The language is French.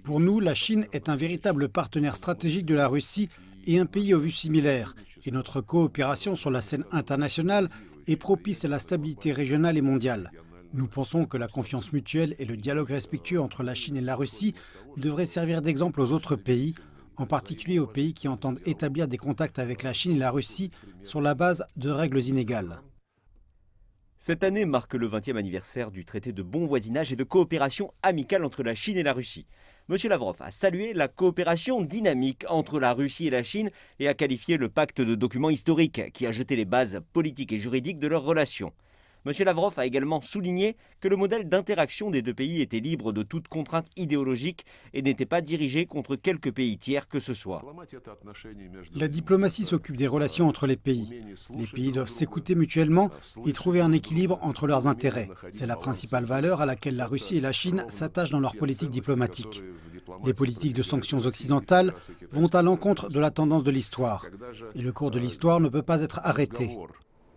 Pour nous, la Chine est un véritable partenaire stratégique de la Russie et un pays aux vues similaires. Et notre coopération sur la scène internationale est propice à la stabilité régionale et mondiale. Nous pensons que la confiance mutuelle et le dialogue respectueux entre la Chine et la Russie devraient servir d'exemple aux autres pays, en particulier aux pays qui entendent établir des contacts avec la Chine et la Russie sur la base de règles inégales. Cette année marque le 20e anniversaire du traité de bon voisinage et de coopération amicale entre la Chine et la Russie. Monsieur Lavrov a salué la coopération dynamique entre la Russie et la Chine et a qualifié le pacte de documents historiques qui a jeté les bases politiques et juridiques de leurs relations. Monsieur Lavrov a également souligné que le modèle d'interaction des deux pays était libre de toute contrainte idéologique et n'était pas dirigé contre quelque pays tiers que ce soit. La diplomatie s'occupe des relations entre les pays. Les pays doivent s'écouter mutuellement et trouver un équilibre entre leurs intérêts. C'est la principale valeur à laquelle la Russie et la Chine s'attachent dans leur politique diplomatique. Les politiques de sanctions occidentales vont à l'encontre de la tendance de l'histoire. Et le cours de l'histoire ne peut pas être arrêté.